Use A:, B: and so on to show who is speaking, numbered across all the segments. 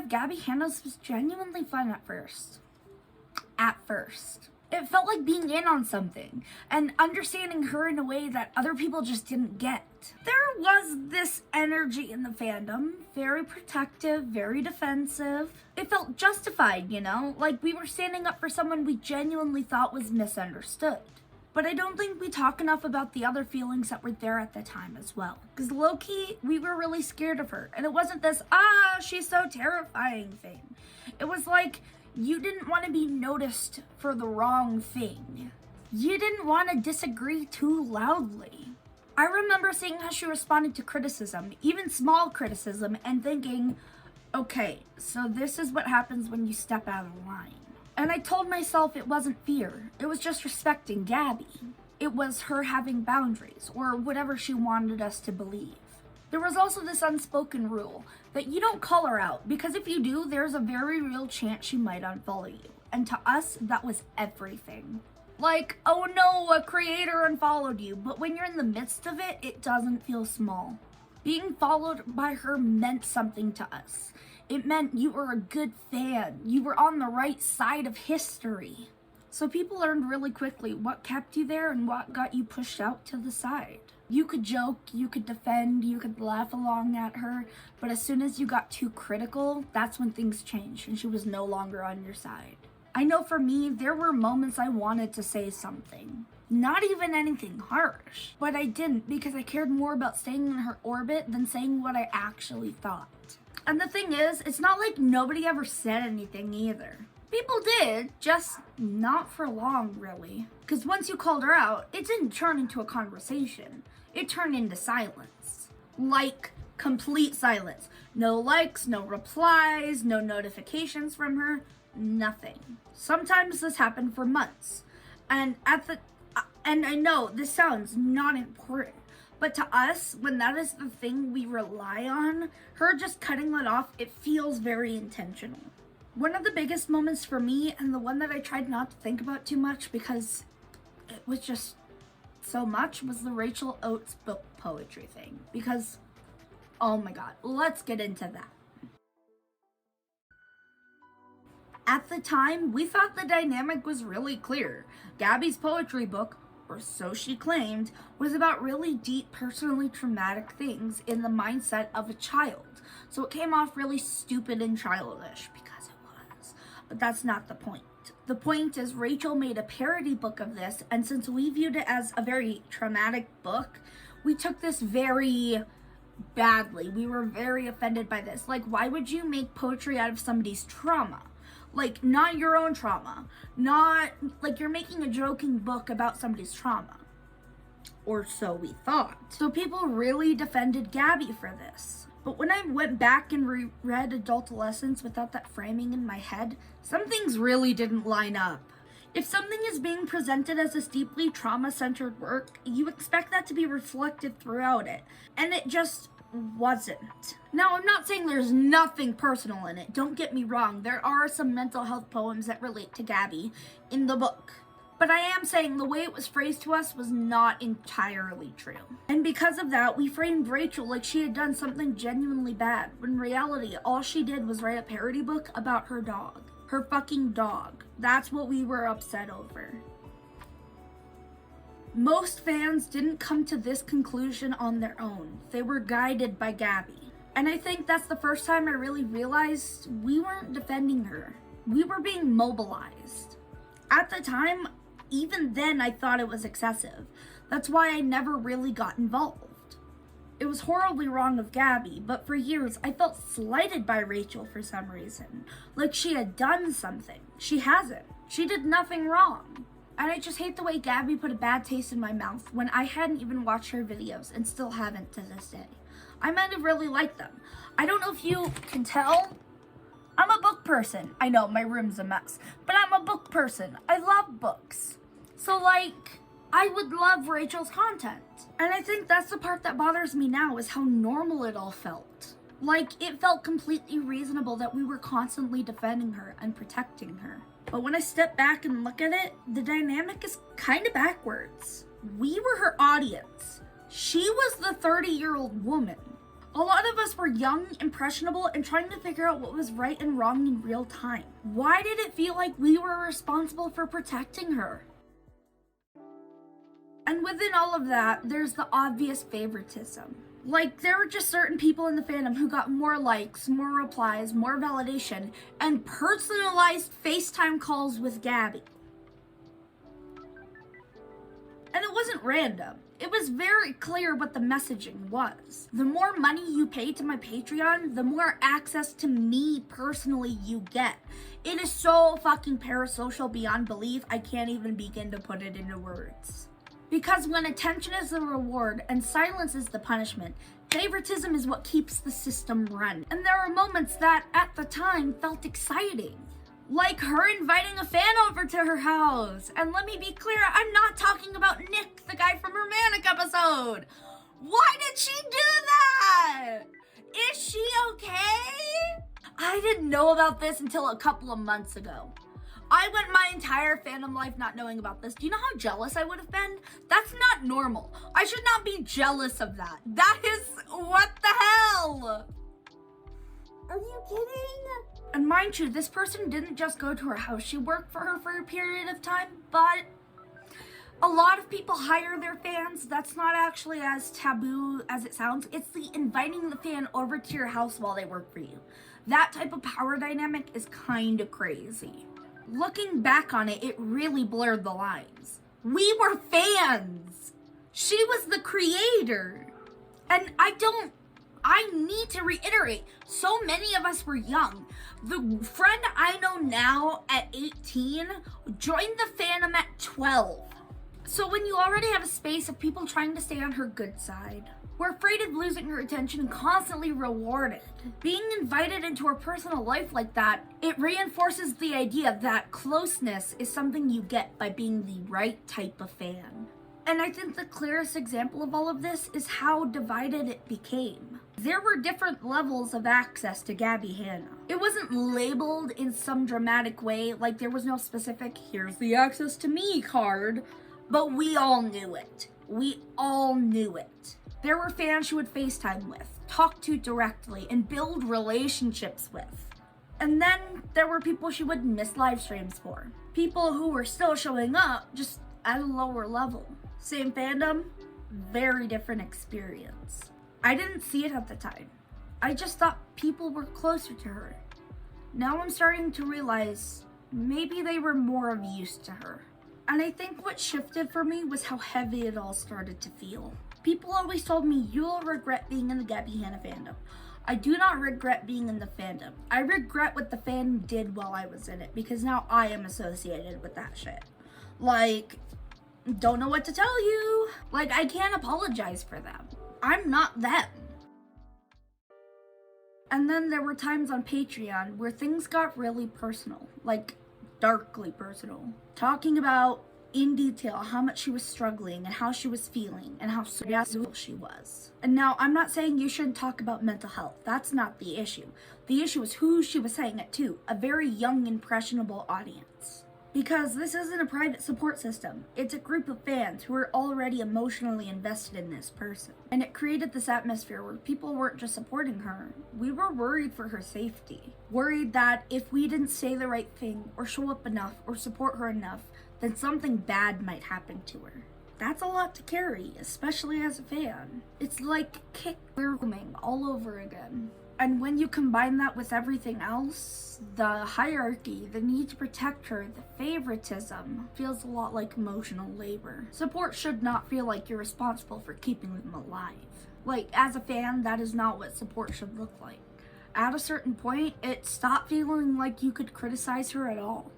A: of Gabbie Hanna's was genuinely fun at first. It felt like being in on something and understanding her in a way that other people just didn't get. There was this energy in the fandom, very protective, very defensive. It felt justified, you know, like we were standing up for someone we genuinely thought was misunderstood. But I don't think we talk enough about the other feelings that were there at the time as well. Because low-key, we were really scared of her. And it wasn't this, she's so terrifying thing. It was like, you didn't want to be noticed for the wrong thing. You didn't want to disagree too loudly. I remember seeing how she responded to criticism, even small criticism, and thinking, okay, so this is what happens when you step out of line. And I told myself it wasn't fear. It was just respecting Gabbie. It was her having boundaries, or whatever she wanted us to believe. There was also this unspoken rule that you don't call her out, because if you do, there's a very real chance she might unfollow you. And to us, that was everything. Like, oh no, a creator unfollowed you, but when you're in the midst of it, it doesn't feel small. Being followed by her meant something to us. It meant you were a good fan. You were on the right side of history. So people learned really quickly what kept you there and what got you pushed out to the side. You could joke, you could defend, you could laugh along at her, but as soon as you got too critical, that's when things changed and she was no longer on your side. I know for me, there were moments I wanted to say something. Not even anything harsh, but I didn't because I cared more about staying in her orbit than saying what I actually thought. And the thing is, it's not like nobody ever said anything either. People did, just not for long, really. Because once you called her out, it didn't turn into a conversation. It turned into silence. Like, complete silence. No likes, no replies, no notifications from her, nothing. Sometimes this happened for months. And I know this sounds not important, but to us, when that is the thing we rely on, her just cutting that off, it feels very intentional. One of the biggest moments for me, and the one that I tried not to think about too much because it was just so much, was the Rachel Oates book poetry thing. Because, oh my god, let's get into that. At the time, we thought the dynamic was really clear. Gabbie's poetry book, or so she claimed, was about really deep, personally traumatic things in the mindset of a child. So it came off really stupid and childish, because it was. But that's not the point. The point is Rachel made a parody book of this, and since we viewed it as a very traumatic book, we took this very badly. We were very offended by this. Like, why would you make poetry out of somebody's trauma? Like, not your own trauma. Not, like, you're making a joking book about somebody's trauma. Or so we thought. So people really defended Gabbie for this. But when I went back and reread Adultolescence without that framing in my head, some things really didn't line up. If something is being presented as this deeply trauma-centered work, you expect that to be reflected throughout it. And it just wasn't. Now, I'm not saying there's nothing personal in it. Don't get me wrong. There are some mental health poems that relate to Gabbie in the book. But I am saying the way it was phrased to us was not entirely true. And because of that, we framed Rachel like she had done something genuinely bad, when in reality, all she did was write a parody book about her dog. Her fucking dog. That's what we were upset over. Most fans didn't come to this conclusion on their own. They were guided by Gabbie. And I think that's the first time I really realized we weren't defending her. We were being mobilized. At the time, even then I thought it was excessive. That's why I never really got involved. It was horribly wrong of Gabbie, but for years I felt slighted by Rachel for some reason. Like she had done something. She hasn't. She did nothing wrong. And I just hate the way Gabbie put a bad taste in my mouth when I hadn't even watched her videos and still haven't to this day. I might have really liked them. I don't know if you can tell. I'm a book person. I know my room's a mess, but I'm a book person. I love books. So like, I would love Rachel's content. And I think that's the part that bothers me now is how normal it all felt. Like, it felt completely reasonable that we were constantly defending her and protecting her. But when I step back and look at it, the dynamic is kind of backwards. We were her audience. She was the 30-year-old woman. A lot of us were young, impressionable, and trying to figure out what was right and wrong in real time. Why did it feel like we were responsible for protecting her? And within all of that, there's the obvious favoritism. Like, there were just certain people in the fandom who got more likes, more replies, more validation, and personalized FaceTime calls with Gabbie. And it wasn't random. It was very clear what the messaging was. The more money you pay to my Patreon, the more access to me personally you get. It is so fucking parasocial beyond belief, I can't even begin to put it into words. Because when attention is the reward and silence is the punishment, favoritism is what keeps the system running. And there are moments that, at the time, felt exciting. Like her inviting a fan over to her house. And let me be clear, I'm not talking about Nick, the guy from her Manic episode. Why did she do that? Is she okay? I didn't know about this until a couple of months ago. I went my entire fandom life not knowing about this. Do you know how jealous I would have been? That's not normal. I should not be jealous of that. That is, what the hell? Are you kidding? And mind you, this person didn't just go to her house. She worked for her for a period of time, but a lot of people hire their fans. That's not actually as taboo as it sounds. It's the inviting the fan over to your house while they work for you. That type of power dynamic is kind of crazy. Looking back on it, it really blurred the lines. We were fans. She was the creator. And I need to reiterate, so many of us were young. The friend I know now at 18 joined the fandom at 12. So when you already have a space of people trying to stay on her good side, we're afraid of losing her attention and constantly rewarded. Being invited into her personal life like that, it reinforces the idea that closeness is something you get by being the right type of fan. And I think the clearest example of all of this is how divided it became. There were different levels of access to Gabbie Hanna. It wasn't labeled in some dramatic way, like there was no specific, here's the access to me card, but we all knew it. We all knew it. There were fans she would FaceTime with, talk to directly, and build relationships with. And then there were people she would miss live streams for. People who were still showing up, just at a lower level. Same fandom, very different experience. I didn't see it at the time. I just thought people were closer to her. Now I'm starting to realize maybe they were more of use to her. And I think what shifted for me was how heavy it all started to feel. People always told me, you'll regret being in the Gabbie Hanna fandom. I do not regret being in the fandom. I regret what the fandom did while I was in it, because now I am associated with that shit. Like, don't know what to tell you. Like, I can't apologize for them. I'm not them. And then there were times on Patreon where things got really personal, like darkly personal. Talking about in detail how much she was struggling and how she was feeling and how successful she was. And now I'm not saying you shouldn't talk about mental health. That's not the issue. The issue is who she was saying it to, a very young, impressionable audience. Because this isn't a private support system. It's a group of fans who are already emotionally invested in this person. And it created this atmosphere where people weren't just supporting her. We were worried for her safety. Worried that if we didn't say the right thing or show up enough or support her enough, then something bad might happen to her. That's a lot to carry, especially as a fan. It's like kick-grooming all over again. And when you combine that with everything else, the hierarchy, the need to protect her, the favoritism, feels a lot like emotional labor. Support should not feel like you're responsible for keeping them alive. Like, as a fan, that is not what support should look like. At a certain point, it stopped feeling like you could criticize her at all.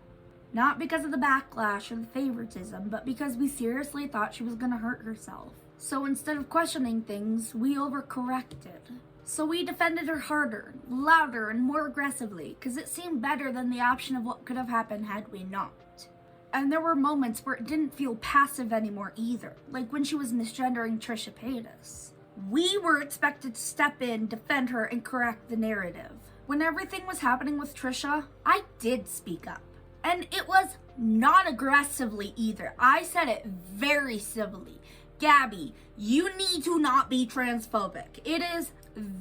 A: Not because of the backlash or the favoritism, but because we seriously thought she was gonna hurt herself. So instead of questioning things, we overcorrected. So we defended her harder, louder, and more aggressively, because it seemed better than the option of what could have happened had we not. And there were moments where it didn't feel passive anymore either, like when she was misgendering Trisha Paytas. We were expected to step in, defend her, and correct the narrative. When everything was happening with Trisha, I did speak up. And it was not aggressively either. I said it very civilly. Gabbie, you need to not be transphobic. It is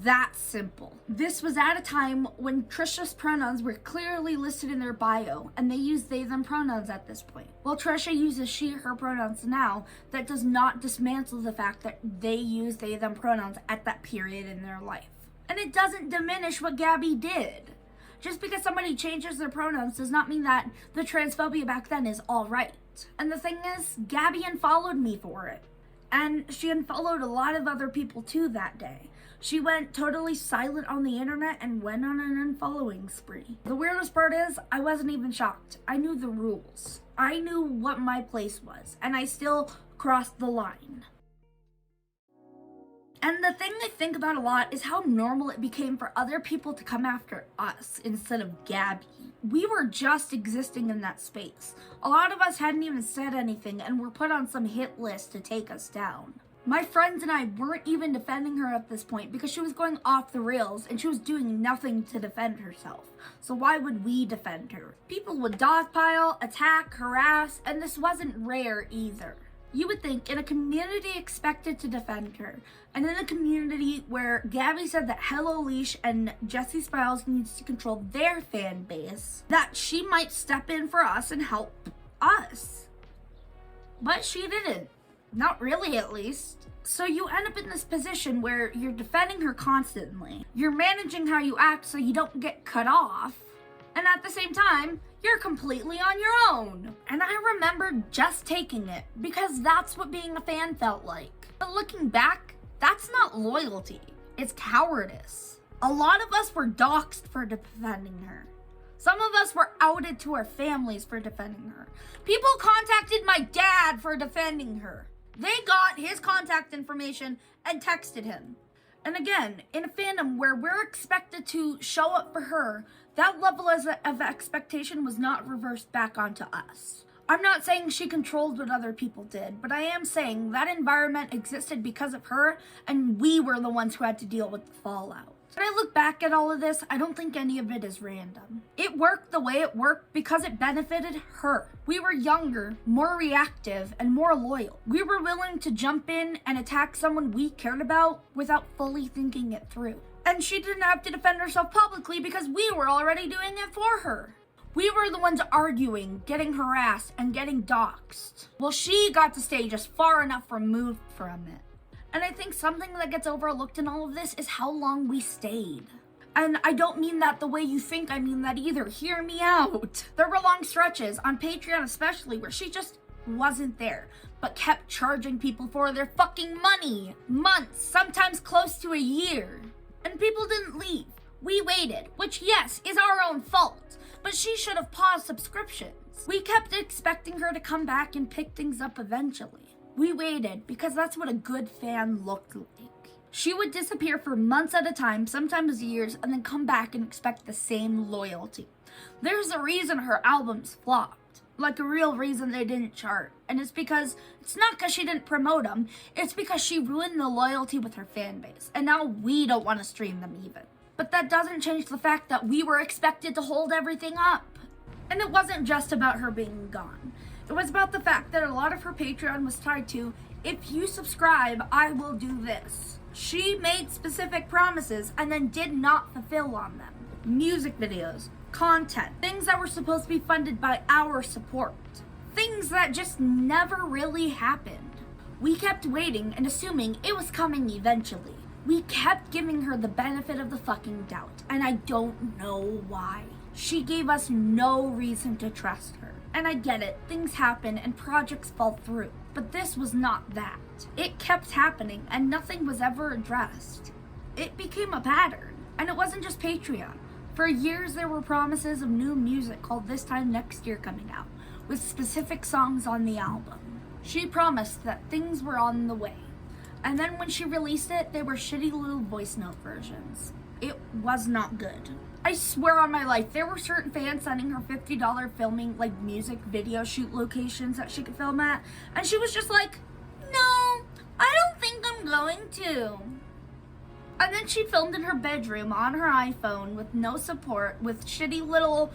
A: that simple. This was at a time when Trisha's pronouns were clearly listed in their bio, and they use they, them pronouns at this point. While Trisha uses she, her pronouns now, that does not dismantle the fact that they use they, them pronouns at that period in their life. And it doesn't diminish what Gabbie did. Just because somebody changes their pronouns does not mean that the transphobia back then is all right. And the thing is, Gabbie unfollowed me for it. And she unfollowed a lot of other people too that day. She went totally silent on the internet and went on an unfollowing spree. The weirdest part is, I wasn't even shocked. I knew the rules. I knew what my place was, and I still crossed the line. And the thing I think about a lot is how normal it became for other people to come after us instead of Gabbie. We were just existing in that space. A lot of us hadn't even said anything and were put on some hit list to take us down. My friends and I weren't even defending her at this point because she was going off the rails and she was doing nothing to defend herself. So why would we defend her? People would dogpile, attack, harass, and this wasn't rare either. You would think in a community expected to defend her, and in a community where Gabbie said that Hello Leash and Jessie Spiles needs to control their fan base, that she might step in for us and help us. But she didn't. Not really, at least. So you end up in this position where you're defending her constantly. You're managing how you act so you don't get cut off. And at the same time, you're completely on your own. And I remember just taking it because that's what being a fan felt like. But looking back, that's not loyalty. It's cowardice. A lot of us were doxxed for defending her. Some of us were outed to our families for defending her. People contacted my dad for defending her. They got his contact information and texted him. And again, in a fandom where we're expected to show up for her, that level of expectation was not reversed back onto us. I'm not saying she controlled what other people did, but I am saying that environment existed because of her, and we were the ones who had to deal with the fallout. When I look back at all of this, I don't think any of it is random. It worked the way it worked because it benefited her. We were younger, more reactive, and more loyal. We were willing to jump in and attack someone we cared about without fully thinking it through. And she didn't have to defend herself publicly because we were already doing it for her. We were the ones arguing, getting harassed, and getting doxxed. Well, she got to stay just far enough removed from it. And I think something that gets overlooked in all of this is how long we stayed. And I don't mean that the way you think, I mean that either. Hear me out. There were long stretches, on Patreon especially, where she just wasn't there, but kept charging people for their fucking money. Months, sometimes close to a year. And people didn't leave. We waited, which yes, is our own fault, but she should have paused subscriptions. We kept expecting her to come back and pick things up eventually. We waited because that's what a good fan looked like. She would disappear for months at a time, sometimes years, and then come back and expect the same loyalty. There's a reason her albums flopped. Like a real reason they didn't chart. And it's not because she didn't promote them, it's because she ruined the loyalty with her fan base. And now we don't want to stream them even. But that doesn't change the fact that we were expected to hold everything up. And it wasn't just about her being gone. It was about the fact that a lot of her Patreon was tied to, if you subscribe, I will do this. She made specific promises and then did not fulfill on them. Music videos, content, things that were supposed to be funded by our support. Things that just never really happened. We kept waiting and assuming it was coming eventually. We kept giving her the benefit of the fucking doubt, and I don't know why. She gave us no reason to trust her. And I get it, things happen and projects fall through, but this was not that. It kept happening and nothing was ever addressed. It became a pattern, and it wasn't just Patreon. For years there were promises of new music called This Time Next Year coming out, with specific songs on the album. She promised that things were on the way, and then when she released it, they were shitty little voice note versions. It was not good. I swear on my life, there were certain fans sending her $50 filming, like, music video shoot locations that she could film at, and she was just like, no, I don't think I'm going to. And then she filmed in her bedroom on her iPhone with no support, with shitty little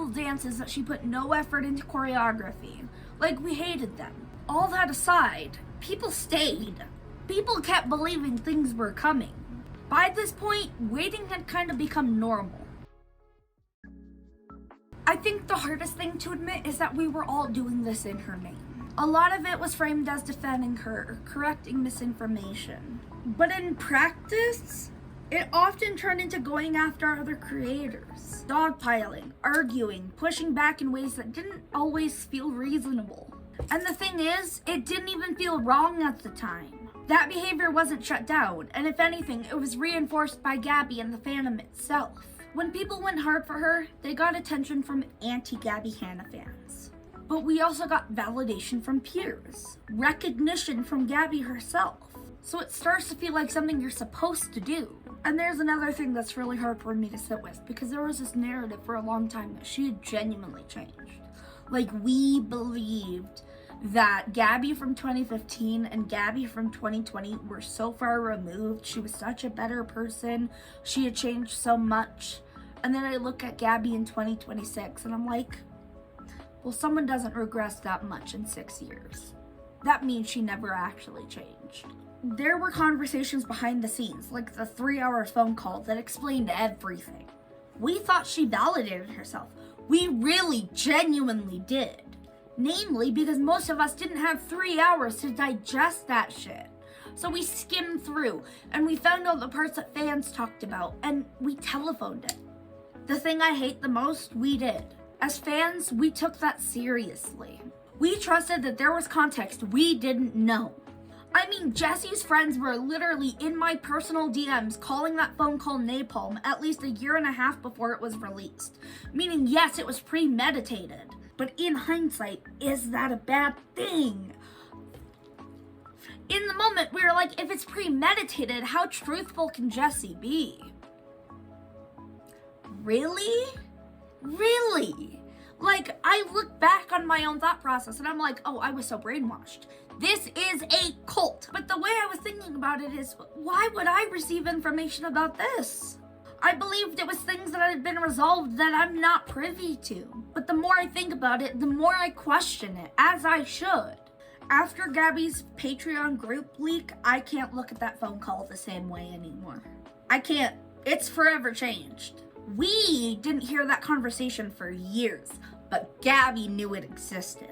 A: dances that she put no effort into choreography. Like, we hated them. All that aside, people stayed. People kept believing things were coming. By this point, waiting had kind of become normal. I think the hardest thing to admit is that we were all doing this in her name. A lot of it was framed as defending her or correcting misinformation. But in practice, it often turned into going after other creators, dogpiling, arguing, pushing back in ways that didn't always feel reasonable. And the thing is, it didn't even feel wrong at the time. That behavior wasn't shut down, and if anything, it was reinforced by Gabbie and the fandom itself. When people went hard for her, they got attention from anti-Gabbie Hanna fans. But we also got validation from peers, recognition from Gabbie herself. So it starts to feel like something you're supposed to do. And there's another thing that's really hard for me to sit with, because there was this narrative for a long time that she had genuinely changed. Like, we believed that Gabbie from 2015 and Gabbie from 2020 were so far removed. She was such a better person. She had changed so much. And then I look at Gabbie in 2026 and I'm like, well, someone doesn't regress that much in 6 years. That means she never actually changed. There were conversations behind the scenes, like the 3-hour phone call that explained everything. We thought she validated herself. We really genuinely did. Namely, because most of us didn't have 3 hours to digest that shit. So we skimmed through, and we found out the parts that fans talked about, and we telephoned it. The thing I hate the most, we did. As fans, we took that seriously. We trusted that there was context we didn't know. I mean, Jesse's friends were literally in my personal DMs calling that phone call napalm at least 1.5 years before it was released. Meaning, yes, it was premeditated. But in hindsight, is that a bad thing? In the moment, we were like, if it's premeditated, how truthful can Jesse be? Really? Really? Like, I look back on my own thought process and I'm like, oh, I was so brainwashed. This is a cult. But the way I was thinking about it is, why would I receive information about this? I believed it was things that had been resolved that I'm not privy to. But the more I think about it, the more I question it, as I should. After Gabbie's Patreon group leak, I can't look at that phone call the same way anymore. I can't. It's forever changed. We didn't hear that conversation for years, but Gabbie knew it existed.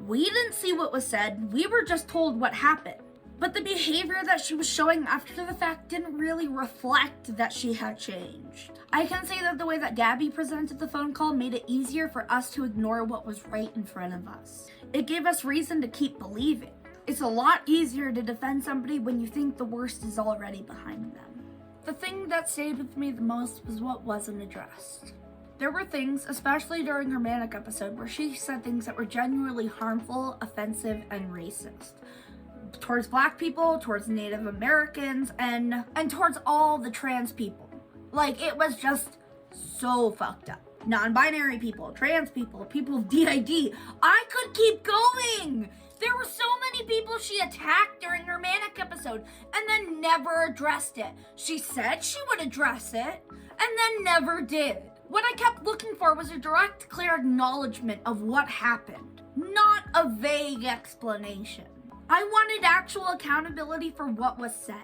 A: We didn't see what was said, we were just told what happened. But the behavior that she was showing after the fact didn't really reflect that she had changed. I can say that the way that Gabbie presented the phone call made it easier for us to ignore what was right in front of us. It gave us reason to keep believing. It's a lot easier to defend somebody when you think the worst is already behind them. The thing that stayed with me the most was what wasn't addressed. There were things, especially during her Manic episode, where she said things that were genuinely harmful, offensive, and racist. Towards Black people, towards Native Americans, and towards all the trans people. Like, it was just so fucked up. Non-binary people, trans people, people with DID. I could keep going! There were so many people she attacked during her Manic episode and then never addressed it. She said she would address it and then never did. What I kept looking for was a direct, clear acknowledgement of what happened, not a vague explanation. I wanted actual accountability for what was said.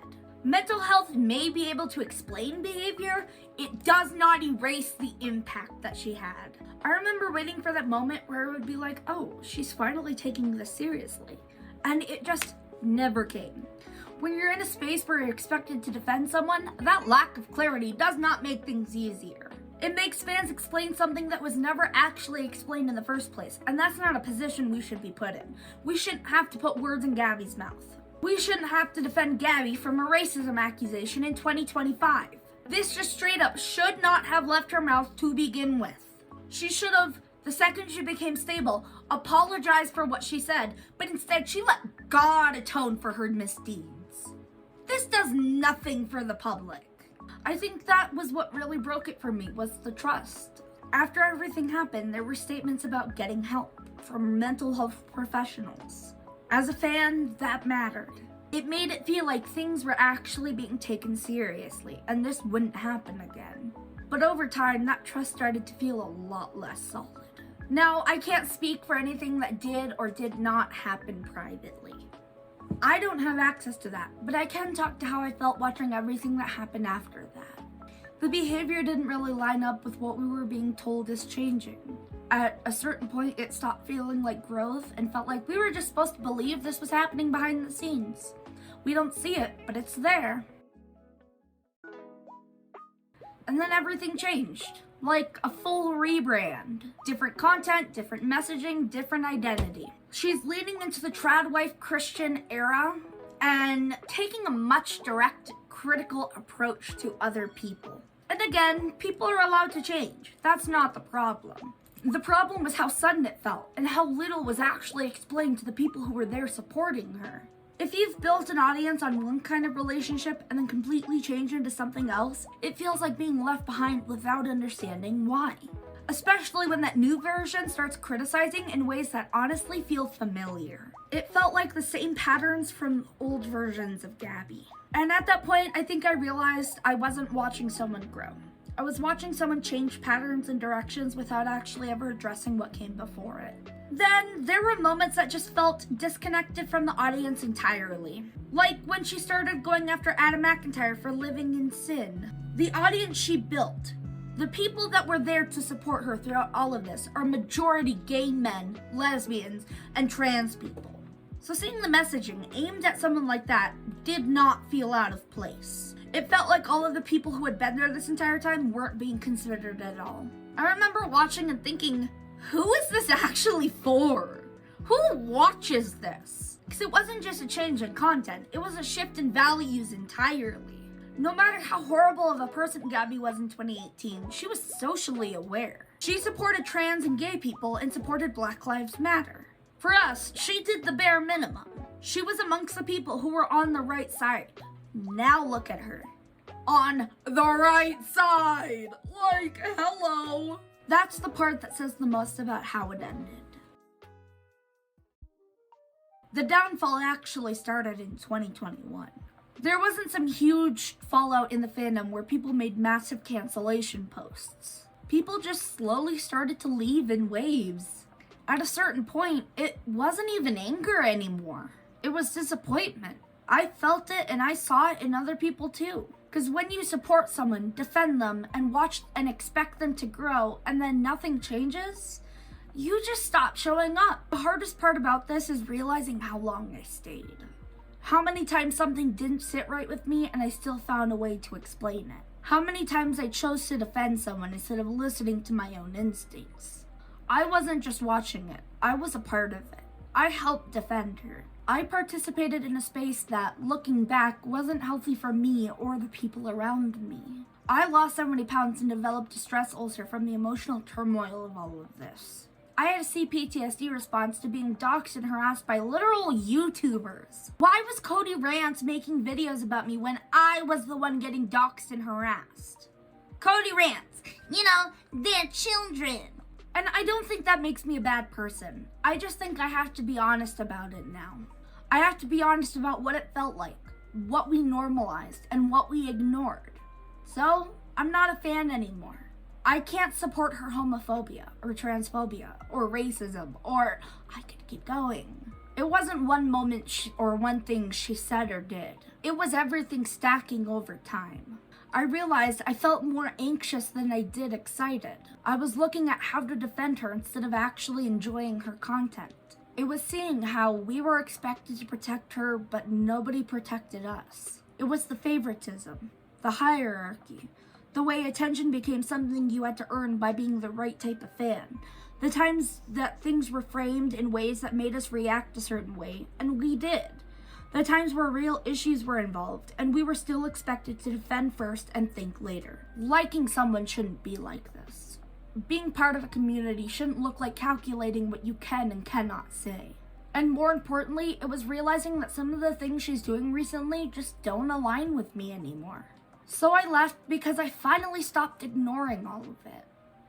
A: Mental health may be able to explain behavior, it does not erase the impact that she had. I remember waiting for that moment where it would be like, oh, she's finally taking this seriously. And it just never came. When you're in a space where you're expected to defend someone, that lack of clarity does not make things easier. It makes fans explain something that was never actually explained in the first place, and that's not a position we should be put in. We shouldn't have to put words in Gabbie's mouth. We shouldn't have to defend Gabbie from a racism accusation in 2025. This just straight up should not have left her mouth to begin with. She should have, the second she became stable, apologized for what she said, but instead she let God atone for her misdeeds. This does nothing for the public. I think that was what really broke it for me, was the trust. After everything happened, there were statements about getting help from mental health professionals. As a fan, that mattered. It made it feel like things were actually being taken seriously, and this wouldn't happen again. But over time, that trust started to feel a lot less solid. Now, I can't speak for anything that did or did not happen privately. I don't have access to that, but I can talk to how I felt watching everything that happened after that. The behavior didn't really line up with what we were being told is changing. At a certain point, it stopped feeling like growth and felt like we were just supposed to believe this was happening behind the scenes. We don't see it, but it's there. And then everything changed. Like a full rebrand. Different content, different messaging, different identity. She's leaning into the trad wife Christian era and taking a much direct, critical approach to other people. And again, people are allowed to change. That's not the problem. The problem was how sudden it felt and how little was actually explained to the people who were there supporting her. If you've built an audience on one kind of relationship and then completely changed into something else, it feels like being left behind without understanding why. Especially when that new version starts criticizing in ways that honestly feel familiar. It felt like the same patterns from old versions of Gabbie. And at that point, I think I realized I wasn't watching someone grow. I was watching someone change patterns and directions without actually ever addressing what came before it. Then there were moments that just felt disconnected from the audience entirely. Like when she started going after Adam McIntyre for living in sin. The audience she built, the people that were there to support her throughout all of this, are majority gay men, lesbians, and trans people. So seeing the messaging aimed at someone like that did not feel out of place. It felt like all of the people who had been there this entire time weren't being considered at all. I remember watching and thinking, who is this actually for? Who watches this? Because it wasn't just a change in content, it was a shift in values entirely. No matter how horrible of a person Gabbie was in 2018, she was socially aware. She supported trans and gay people and supported Black Lives Matter. For us, she did the bare minimum. She was amongst the people who were on the right side. Now look at her. On the right side! Like, hello! That's the part that says the most about how it ended. The downfall actually started in 2021. There wasn't some huge fallout in the fandom where people made massive cancellation posts. People just slowly started to leave in waves. At a certain point, it wasn't even anger anymore. It was disappointment. I felt it and I saw it in other people too. Because when you support someone, defend them, and watch and expect them to grow, and then nothing changes, you just stop showing up. The hardest part about this is realizing how long I stayed. How many times something didn't sit right with me and I still found a way to explain it. How many times I chose to defend someone instead of listening to my own instincts. I wasn't just watching it, I was a part of it. I helped defend her. I participated in a space that, looking back, wasn't healthy for me or the people around me. I lost 70 pounds and developed a stress ulcer from the emotional turmoil of all of this. I had a PTSD response to being doxxed and harassed by literal YouTubers. Why was Cody Rance making videos about me when I was the one getting doxxed and harassed? Cody Rance, they're children. And I don't think that makes me a bad person. I just think I have to be honest about it now. I have to be honest about what it felt like, what we normalized, and what we ignored. So, I'm not a fan anymore. I can't support her homophobia, or transphobia, or racism, or I could keep going. It wasn't one moment or one thing she said or did. It was everything stacking over time. I realized I felt more anxious than I did excited. I was looking at how to defend her instead of actually enjoying her content. It was seeing how we were expected to protect her, but nobody protected us. It was the favoritism, the hierarchy, the way attention became something you had to earn by being the right type of fan. The times that things were framed in ways that made us react a certain way, and we did. The times where real issues were involved, and we were still expected to defend first and think later. Liking someone shouldn't be like this. Being part of a community shouldn't look like calculating what you can and cannot say. And more importantly, it was realizing that some of the things she's doing recently just don't align with me anymore. So I left because I finally stopped ignoring all of it.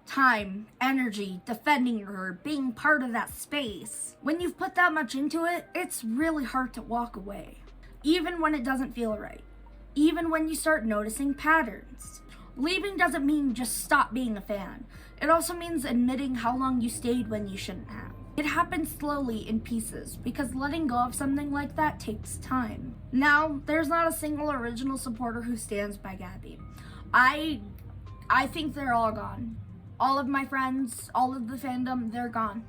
A: Time, energy, defending her, being part of that space. When you've put that much into it, it's really hard to walk away. Even when it doesn't feel right. Even when you start noticing patterns. Leaving doesn't mean just stop being a fan. It also means admitting how long you stayed when you shouldn't have. It happens slowly in pieces, because letting go of something like that takes time. Now, there's not a single original supporter who stands by Gabbie. I think they're all gone. All of my friends, all of the fandom, they're gone.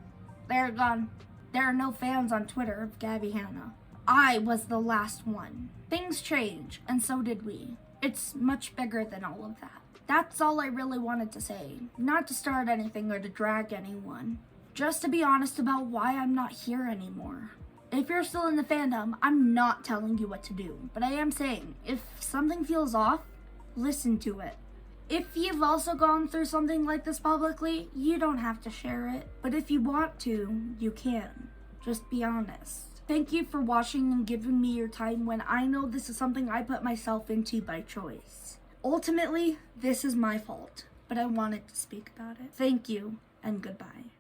A: They're gone. There are no fans on Twitter of Gabbie Hanna. I was the last one. Things change, and so did we. It's much bigger than all of that. That's all I really wanted to say. Not to start anything or to drag anyone. Just to be honest about why I'm not here anymore. If you're still in the fandom, I'm not telling you what to do, but I am saying, if something feels off, listen to it. If you've also gone through something like this publicly, you don't have to share it, but if you want to, you can. Just be honest. Thank you for watching and giving me your time when I know this is something I put myself into by choice. Ultimately, this is my fault, but I wanted to speak about it. Thank you, and goodbye.